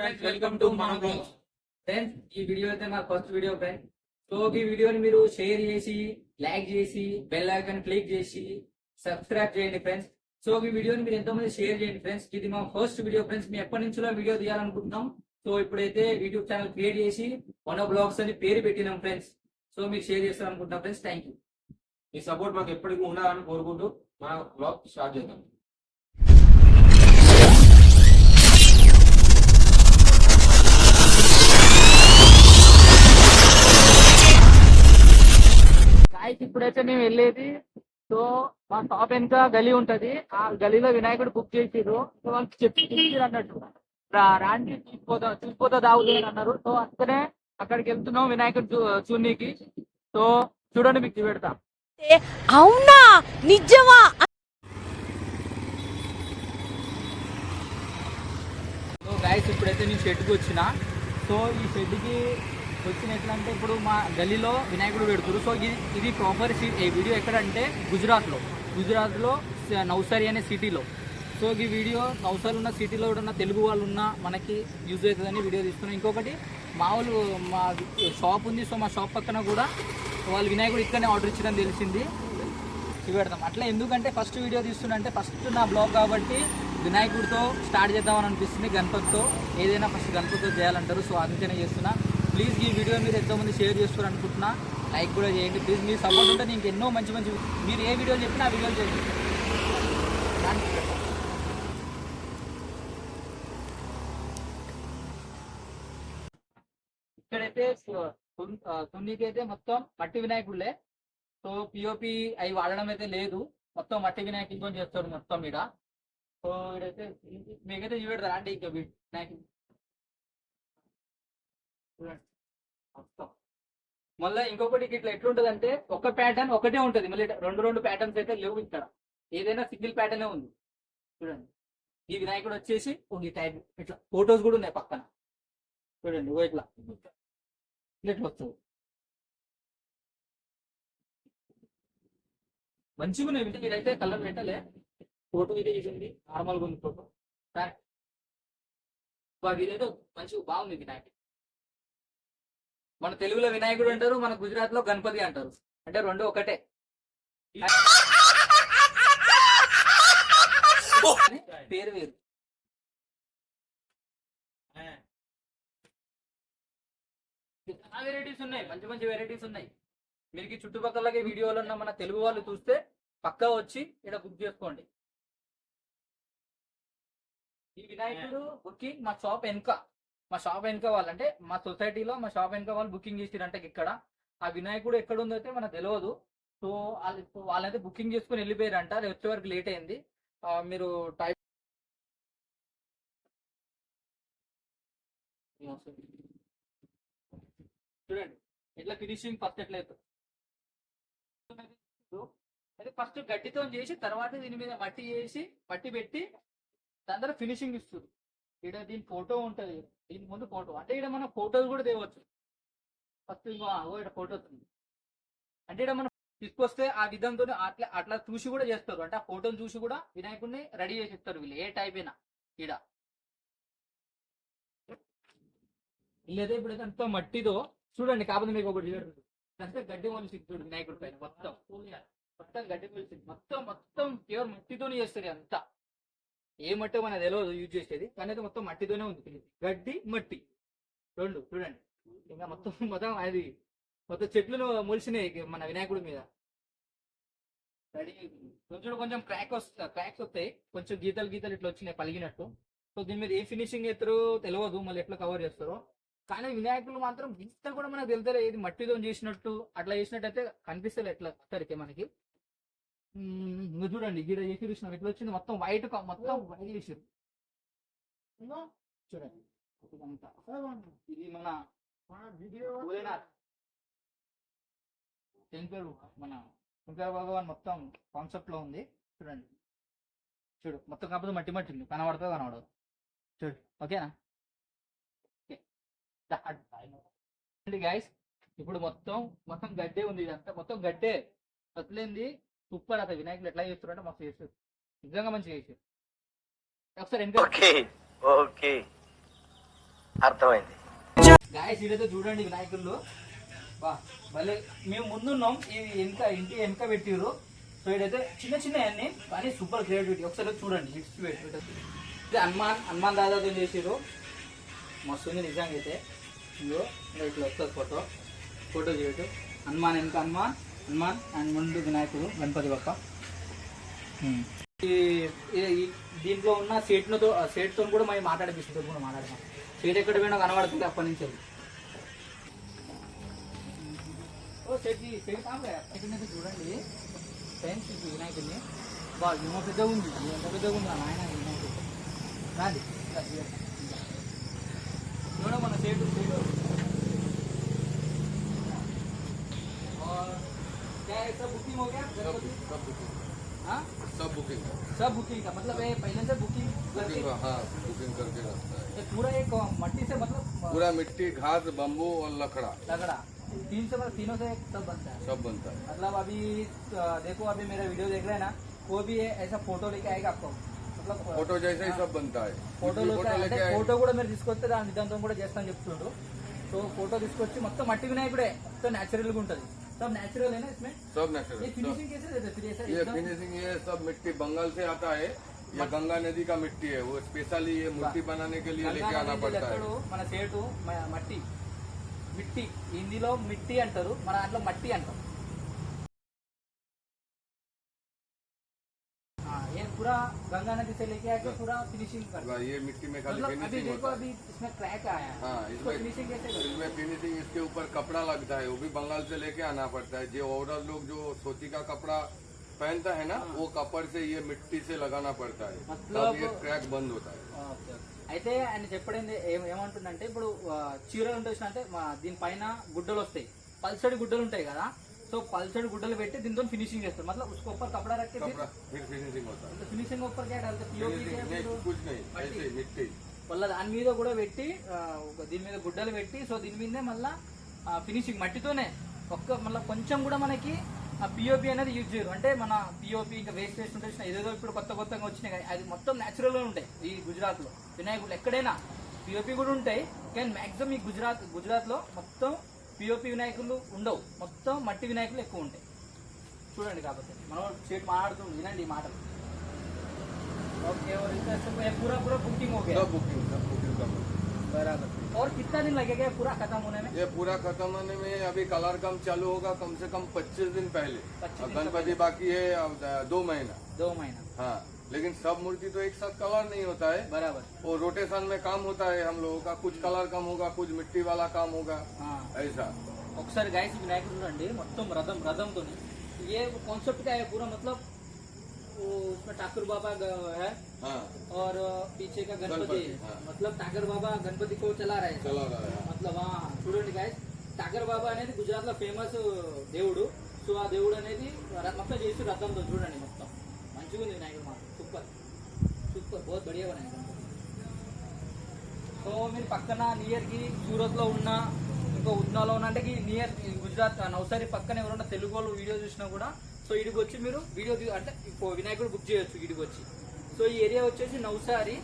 Friends welcome to మన blogs. Friends ఈ video అయితే నా ఫస్ట్ వీడియో ఫ్రెండ్స్. సో ఈ వీడియోని మీరు షేర్ చేసి లైక్ చేసి బెల్ ఐకాన్ క్లిక్ చేసి సబ్స్క్రైబ్ చేయండి ఫ్రెండ్స్. సో ఈ వీడియోని మీరు ఎంతో మంది షేర్ చేయండి ఫ్రెండ్స్. ఇది మా ఫస్ట్ వీడియో ఫ్రెండ్స్. మేము ఎప్పటి నుంచో వీడియో తీయాలనుకుంటున్నాం. సో ఇప్పుడైతే యూట్యూబ్ ఛానల్ క్రియేట్ చేసి మన బ్లాగ్స్ అని పేరు పెట్టినాం ఫ్రెండ్స్. సో మీకు షేర్ చేస్తాను అనుకుంటున్నాం friends. Thank you. Me support మాకు ఎప్పటికీ ఉండాలని కోరుకుంటూ మన బ్లాగ్ స్టార్ట్ చేద్దాం. ఇప్పుడైతే మేము వెళ్ళేది, సో మా షాప్ ఎంత గలీ ఉంటది, ఆ గలీలో వినాయకుడు బుక్ చేసిర్రు. సో వాళ్ళకి చెప్పి అన్నట్టు రాండి చూసిపోతా దావుతుంది అన్నారు. సో అందుకనే అక్కడికి వెళ్తున్నాం వినాయకుడు చూడనీకి. సో చూడండి మీకు చూపెడతా. అవునా నిజమా? సో గైస్ ఇప్పుడైతే నేను షెడ్కి వచ్చిన. సో ఈ షెడ్కి వచ్చిన ఎట్లా అంటే, ఇప్పుడు మా గలీలో వినాయకుడు పెడుతురు. సో ఇది ప్రాపర్ వీడియో ఎక్కడంటే గుజరాత్లో నౌసారి అనే సిటీలో. సో ఈ వీడియో నౌసారి ఉన్న సిటీలో ఉన్న తెలుగు వాళ్ళు ఉన్న మనకి యూజ్ అవుతుందని వీడియో తీసుకున్నాం. ఇంకొకటి మామూలు మా షాప్ ఉంది. సో మా షాప్ పక్కన కూడా వాళ్ళు వినాయకుడు ఇక్కడనే ఆర్డర్ ఇచ్చిందని తెలిసింది. చూపెడతాం అట్లా. ఎందుకంటే ఫస్ట్ వీడియో తీస్తున్నంటే ఫస్ట్ నా బ్లాగ్ కాబట్టి వినాయకుడితో స్టార్ట్ చేద్దామని అనిపిస్తుంది. గణపతితో ఏదైనా ఫస్ట్ గణపతితో చేయాలంటారు. సో అందుకనే చేస్తున్నా. ప్లీజ్ ఈ వీడియో మీరు ఎంతోమంది షేర్ చేస్తారు అనుకుంటున్నా. లైక్ కూడా చేయండి ప్లీజ్. మీ సపోర్ట్ ఉంటే నీకు ఎన్నో మంచి మీరు ఏ వీడియోలు చెప్పినా ఆ వీడియోలు చేయండి. ఇక్కడైతే తున్నికి అయితే మొత్తం మట్టి వినాయకుడులే. సో పిఓపి అవి వాడడం అయితే లేదు. మొత్తం మట్టి వినాయకుడితో చేస్తారు మొత్తం ఈడ. సో ఇడైతే మీకైతే చూపెడతారా అంటే ఇక వినాయకుడు మళ్ళీ ఇంకొకటి ఇట్లా ఎట్లుంటది అంటే ఒక ప్యాటర్న్ ఒకటే ఉంటది. మళ్ళీ రెండు ప్యాటర్న్స్ అయితే లేవు ఇక్కడ. ఏదైనా సింగిల్ ప్యాటర్నే ఉంది. చూడండి ఈ వినాయకుడు వచ్చేసి ఈ టైప్ ఇట్లా ఫొటోస్ కూడా ఉన్నాయి పక్కన. చూడండి ఇట్లా ఇట్లా వస్తుంది. మంచిగా ఉన్నాయి. ఇదైతే కలర్ పెట్టలే. ఫోటో ఇది ఇది నార్మల్గా ఉంది ఫోటో. ఇదైతే మంచిగా బాగుంది వినాయకుడు. మన తెలుగులో వినాయకుడు అంటారు, మన గుజరాత్ లో గణపతి అంటారు. అంటే రెండు ఒకటే. పేరు వేరు. చాలా వెరైటీస్ ఉన్నాయి. మంచి మంచి వెరైటీస్ ఉన్నాయి. మీరు చుట్టుపక్కల వీడియోలో ఉన్న మన తెలుగు వాళ్ళు చూస్తే పక్కా వచ్చి ఇక్కడ బుక్ చేసుకోండి. ఈ వినాయకుడు బుకింగ్ మా షాప్ వెనుక వాళ్ళు, అంటే మా సొసైటీలో మా షాప్ వెనుక వాళ్ళు బుకింగ్ చేసిరంటే ఇక్కడ. ఆ వినాయకుడు ఎక్కడ ఉందో అయితే మనకు తెలియదు. సో వాళ్ళైతే బుకింగ్ చేసుకుని వెళ్ళిపోయారంట. అది వచ్చే వరకు లేట్ అయింది. మీరు టైప్ చూడండి ఎట్లా ఫినిషింగ్ ఫస్ట్ ఎట్లా అవుతుంది. అయితే ఫస్ట్ గడ్డితో చేసి తర్వాత దీని మీద మట్టి చేసి మట్టి పెట్టి దాని తర్వాత ఫినిషింగ్ ఇస్తుంది. ఇక్కడ దీని ఫోటో ఉంటుంది. దీని ముందు ఫోటో అంటే ఇక్కడ మనం ఫోటోలు కూడా తేవచ్చు. ఫస్ట్ ఇక్కడ ఫోటో వస్తుంది అంటే ఇక్కడ మనం తీసుకొస్తే ఆ విధంతో అట్లా చూసి కూడా చేస్తారు. అంటే ఆ ఫోటోని చూసి కూడా వినాయకుడిని రెడీ చేసి ఇస్తారు వీళ్ళు ఏ టైప్ అయినా. ఇక్కడ వీళ్ళైతే ఇప్పుడైతే అంతా మట్టితో చూడండి. కాకపోతే మీకు ఒకటి అంటే గడ్డి మొలిసి చూడు వినాయకుడి పైన మొత్తం గడ్డి మొలిసి మొత్తం ప్యూర్ మట్టితోనే చేస్తారు. అంతా ఏ మట్టి మనకు తెలియదు యూజ్ చేసేది, కానీ అయితే మొత్తం మట్టితోనే ఉంది. గడ్డి మట్టి రెండు చూడండి. ఇంకా మొత్తం అది మొత్తం చెట్లు మొలిసినాయి మన వినాయకుడి మీద. కొంచెం క్రాక్స్ వస్తాయి. కొంచెం గీతలు ఇట్లా వచ్చినాయి పలిగినట్టు. సో దీని మీద ఏ ఫినిషింగ్ ఎత్తారో తెలియదు, మళ్ళీ ఎట్లా కవర్ చేస్తారో. కానీ వినాయకులు మాత్రం ఇంత కూడా మనకు తెలుస్తలే. ఇది మట్టితో చేసినట్టు అట్లా చేసినట్టు అయితే కనిపిస్తలే ఎట్లా సరికి మనకి. చూడండి గీడ చేసి చూసినాం ఎట్లా వచ్చింది. మొత్తం వైట్ చేసారు చూడండి. ఇది మన శంకర భగవాన్ మొత్తం కాన్సెప్ట్ లో ఉంది. చూడండి చూడు మొత్తం కాకపోతే మట్టి ఉంది. కనబడదు చూడు. ఓకేనా గైస్. ఇప్పుడు మొత్తం గడ్డే ఉంది. ఇదంతా మొత్తం గడ్డే అట్లేంది. సూపర్. అసలు వినాయకులు ఎట్లా చేస్తారు అంటే మస్తు చేస్తారు. నిజంగా మంచిగా చేశారు. ఒకసారి అర్థమైంది. గాయస్ ఇదైతే చూడండి వినాయకుళ్ళు బా భలే మేము ముందున్నాం ఇది ఇంటి వెనక పెట్టిర్రు. సో ఇదైతే చిన్న చిన్న అన్ని కానీ సూపర్ క్రియేటివిటీ ఒకసారి చూడండి ఇది హనుమాన్ దాదాతో చేసిర్రు మస్తు ఉంది నిజంగా అయితే. ఇదిగో ఇట్లా వస్తుంది ఫోటో చేయటం హనుమాన్ వెనక హనుమాన్ అండ్ ముందు వినాయకుడు గణపతి బప్ప. దీంట్లో ఉన్న సేట్తో కూడా మేము మాట్లాడిపిస్తుంది కూడా మాట్లాడతాం. సేట్ ఎక్కడ పోయినా కనబడుతుంది అప్పటి నుంచి. ఓ సేట్ చూడండి ఫ్రెండ్స్ ఇది వినాయకుడిని బా ఏమో పెద్దగా ఉంది ఎంత పెద్దగా ఉంది ఆయన వినాయకుడు రాది చూడ మన సేటు बुकिंग हो गया सब बुकिंग सब बुकिंग का मतलब ये पहले से बुकिंग करके हाँ बुकिंग करके रखता है। ये पूरा एक मट्टी से मतलब पूरा मिट्टी घास बम्बू और लकड़ा लगड़ा तीनों से सब बनता है। सब बनता है। मतलब अभी देखो अभी मेरा वीडियो देख रहे हैं ना वो भी ऐसा फोटो लेके आएगा आपको मतलब फोटो जैसे ही सब बनता है। ఫోటో ఫోటో కూడా మీరు తీసుకొస్తే దాని విధాంతం కూడా చేస్తాను చెప్తుండ్రు. సో ఫోటో తీసుకొచ్చి మొత్తం మట్టి వినాయకుడే మొత్తం న్యాచురల్ గా ఉంటుంది. सब नेचुरल है ना इसमें सब नेचुरल। ये फिनिशिंग कैसे देते फिर ऐसा ये फिनिशिंग ये सब मिट्टी बंगाल से आता है। ये गंगा नदी का मिट्टी है वो स्पेशली ये मूर्ति बनाने के लिए लेके आना पड़ता है। మన సేటు మట్టి మిట్టి హిందీలో మిట్టి అంటారు మన దాంట్లో మట్టి అంటాం. ये पूरा गंगा नदी से लेके आके पूरा फिनिशिंग करते हैं। ये मिट्टी में खाली मतलब अभी फिनिशिंग देखो होता है। अभी इसमें क्रैक आया है हाँ इसको फिनिशिंग कैसे करते हैं? इसमें फिनिशिंग इसके ऊपर कपड़ा लगता है वो भी बंगाल से लेके आना पड़ता है। जो औरत लोग जो सोती का कपड़ा पहनता है ना वो कपड़ से ये मिट्टी से लगाना पड़ता है मतलब तब ये क्रैक बंद होता है। ఓకే. అయితే ఆయన చెప్పడింది ఏమంటుందంటే ఇప్పుడు చీరలు ఉంటుంది అంటే దీనిపైన గుడ్డలు వస్తాయి పల్సడి గుడ్డలు ఉంటాయి కదా. సో పల్సడి గుడ్డలు పెట్టి దీంతో ఫినిషింగ్ చేస్తారు. मतलब उसको ऊपर कपड़ा रख के फिर फिनिशिंग होता है। फिनिशिंग ऊपर क्या डालते पीओपी कुछ नहीं ऐसे ही मिट्टी వాళ్ళ దాని మీద కూడా పెట్టి దీని మీద గుడ్డలు పెట్టి సో దీని మీదే మళ్ళీ ఫినిషింగ్ మట్టితోనే మళ్ళీ కొంచెం కూడా మనకి పిఓపి అనేది యూజ్ చేయరు. అంటే మన పిఓపి ఇంకా వేస్ట్ ఉంటుంది ఏదేదో ఇప్పుడు కొత్తగా వచ్చినాయి కదా అది మొత్తం న్యాచురల్గా ఉంటాయి. ఈ గుజరాత్లో వినాయకులు ఎక్కడైనా పిఓపి కూడా ఉంటాయి కానీ మ్యాక్సిమం ఈ గుజరాత్లో మొత్తం పిఓపి వినాయకులు ఉండవు మొత్తం మట్టి వినాయకులు ఎక్కువ ఉంటాయి. చూడండి కాకపోతే మనం చేతి మాట్లాడుతుంది వినండి ఈ మాటలు. ओके और इसका पूरा बुकिंग हो गया सब बुकिंग कर बराबर. और कितना दिन लगेगा पूरा खत्म होने में? ये पूरा खत्म होने में अभी कलर काम चालू होगा कम से कम 25 दिन पहले। 25 दिन गणपति बाकी है 2 महीना 2 महीना हाँ लेकिन सब मूर्ति तो एक साथ कलर नहीं होता है बराबर. वो रोटेशन में काम होता है हम लोगों का। कुछ कलर कम होगा कुछ मिट्टी वाला काम होगा ऐसा. ఒకసారి गाइस వినాయకుడు చూడండి మొత్తం రథంతో ये कॉन्सेप्ट क्या है पूरा मतलब वो उसमें ठाकुर बाबा है हाँ और पीछे का गणपति हाँ. मतलब ठाकुर बाबा गणपति को चला रहे हैं मतलब చూడండి गाइस ठाकुर बाबा అనేది గుజరాత్ లో ఫేమస్ దేవుడు. సో ఆ దేవుడు అనేది మొత్తం చేసి రథంతో చూడండి మొత్తం మంచిగా ఉంది వినాయకుడు మాత్రం సూపర్ बहुत बढ़िया बनाया गणपति. సో మీరు పక్కన నియర్ కి సూరత్ లో ఉన్న ఇంకో ఉద్నాలో ఉన్న అంటే నియర్ గుజరాత్ నవసారి పక్కన ఎవరన్నా తెలుగు వాళ్ళు వీడియో చూసినా కూడా సో ఇడికి వచ్చి మీరు వీడియో అంటే వినాయకుడు బుక్ చేయొచ్చు ఇడికి వచ్చి. సో ఈ ఏరియా వచ్చేసి నవసారి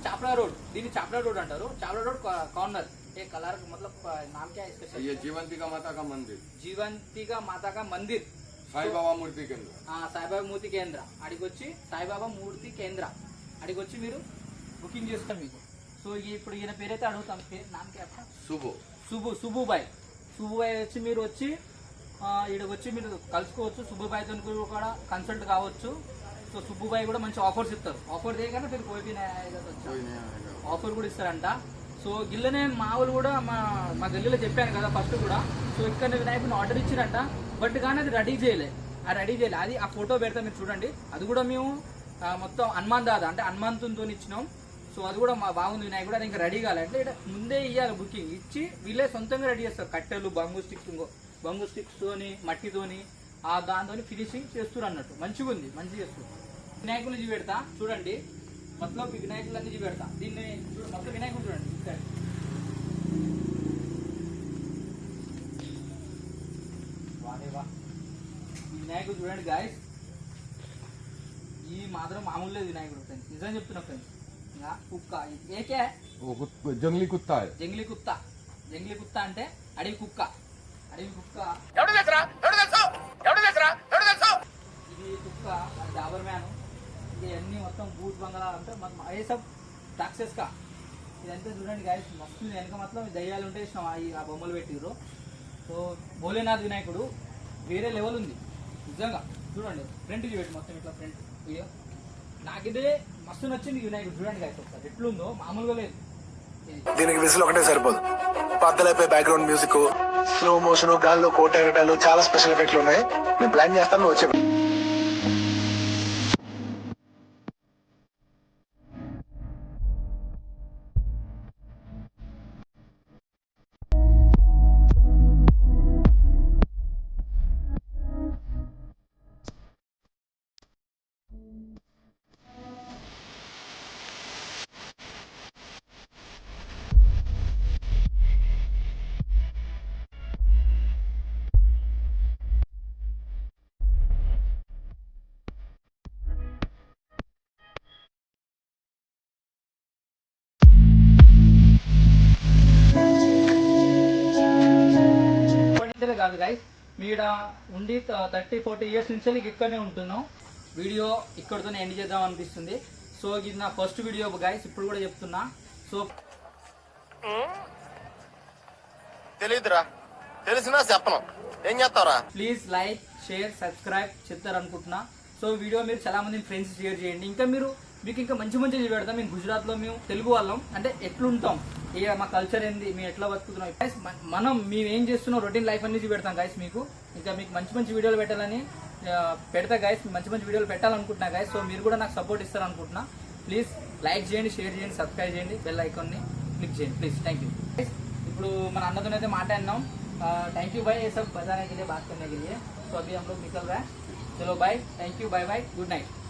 చాపड़ा रोड దీన్ని చాపड़ा रोड అంటారు. చాపड़ा रोड కార్నర్ ఏ కలర్ मतलब नाम क्या है इसका? ये जीवंतिका माता का मंदिर జీవంతిగా మాతా కా మందిర్ साई बाबा मूर्ति केंद्र సాయిబాబా మూర్తి కేంద్ర అడిగి వచ్చి సాయిబాబా మూర్తి కేంద్ర అడిగి వచ్చి మీరు బుకింగ్ చేస్తాం మీకు. సో ఇప్పుడు ఈయన పేరైతే అడుగుతాం నామ్ క్యా సుబ్బుబాయ్ వచ్చి మీరు వచ్చి ఇక్కడికి వచ్చి మీరు కలుసుకోవచ్చు. సుబ్బుబాయ్తో కూడా కన్సల్ట్ కావచ్చు. సో సుబ్బుబాయ్ కూడా మంచి ఆఫర్స్ ఇస్తారు. ఆఫర్ చేయగానే మీరు కోయి ఆఫర్ కూడా ఇస్తారంట. సో గిల్లనే మా వాళ్ళు కూడా మా గల్లీలో చెప్పాను కదా ఫస్ట్ కూడా. సో ఇక్కడ వినాయకుడిని ఆర్డర్ ఇచ్చిరంట బట్ కానీ అది రెడీ చేయలే అది ఆ ఫోటో పెడతా మీరు చూడండి. అది కూడా మేము మొత్తం హనుమాన్ దాదా అంటే హనుమంతునితో ఇచ్చినాం. సో అది కూడా మా బాగుంది వినాయకుడు. అది ఇంకా రెడీ కాలంటే ఇక్కడ ముందే ఇవ్వాలి బుకింగ్ ఇచ్చి వీళ్ళే సొంతంగా రెడీ చేస్తారు. కట్టెలు బంగు స్టిక్స్ తోని మట్టితోని దాంతో ఫినిషింగ్ చేస్తారు అన్నట్టు. మంచిగా ఉంది మంచిగా చేస్తారు. వినాయకులు చూపెడతా చూడండి మొత్తం వినాయకులన్నీ చూపెడతా. దీన్ని మొత్తం వినాయకుడు చూడండి ఈ వినాయకుడు చూడండి గాయస్ ఈ మాత్రం మామూలు లేదు వినాయకుడు ఫ్రెండ్స్ నిజం చెప్తున్నా ఫ్రెండ్స్. కుక్క ఏకే जंगली कुत्ता है। జంగ్లీ కుత్త అంటే అడవి కుక్క. అడవి కుక్క ఇది కుక్క డాబర్ మ్యాన్. ఇది అన్ని మొత్తం బూట్ బంగాళా అంటే ఏ సబ్ టాక్సెస్ కా. ఇదంతా చూడండి గాయస్ మస్తు వెనక మొత్తం దయ్యాలు ఉంటే ఇష్టం ఆ బొమ్మలు పెట్టిర్రు. సో భోలేనాథ్ వినాయకుడు వేరే లెవెల్ ఉంది నిజంగా. చూడండి ఫ్రంట్ వ్యూ పెట్టి మొత్తం ఇట్లా ఫ్రంట్ వీడియో. నాకిదే మస్తు నచ్చింది వినాయకుడు. చూడండి గాయస్ ఒకసారి ఎట్లుందో మామూలుగా లేదు. దీనికి విసులు ఒకటే సరిపోదు, పద్దలైపోయి బ్యాక్గ్రౌండ్ మ్యూజిక్, స్లో మోషన్, గాల్లో కోట ఎగటాలు, చాలా స్పెషల్ ఎఫెక్ట్లు ఉన్నాయి. నేను ప్లాన్ చేస్తాను, నువ్వు వచ్చే. ఇప్పుడంటే కాదు గాయస్, మీడ ఉండి 30-40 ఇయర్స్ నుంచి ఇక్కడనే ఉంటున్నాం. వీడియో ఇక్కడితోనే ఎండ్ చేద్దాం అనిపిస్తుంది. సో ఇది నా ఫస్ట్ వీడియో గాయస్, ఇప్పుడు కూడా చెప్తున్నా. సో తెలియదురా, తెలిసినా చెప్పను, ఏం చేస్తావురా. ప్లీజ్ లైక్, షేర్, సబ్స్క్రైబ్ చెప్తారు అనుకుంటున్నా. సో వీడియో మీరు చాలా మంది ఫ్రెండ్స్ షేర్ చేయండి. ఇంకా మీకు ఇంకా మంచి మంచి పెడతాం. మేము గుజరాత్లో మేము తెలుగు వాళ్ళం అంటే ఎట్లుంటాం, మా కల్చర్ ఏంది, మేము ఎట్లా బతుకుతున్నాం, గైస్ మేము ఏం చేస్తున్నాం, రొటీన్ లైఫ్ అన్ని పెడతాం గైస్. మీకు మంచి మంచి వీడియోలు పెట్టాలని పెడతా గైస్. మంచి మంచి వీడియోలు పెట్టాలనుకుంటున్నా గైస్. సో మీరు కూడా నాకు సపోర్ట్ ఇస్తారు అనుకుంటున్నా. ప్లీజ్ లైక్ చేయండి, షేర్ చేయండి, సబ్స్క్రైబ్ చేయండి, బెల్ ఐకాన్ని క్లిక్ చేయండి ప్లీజ్. Thank you. ఇప్పుడు మన అన్నతోనైతే మాట్లాడినాం. थैंक यू भाई ये सब बताने के लिए, बात करने के लिए. तो अभी हम लोग निकल रहे हैं. चलो bye, thank you, bye bye, good night.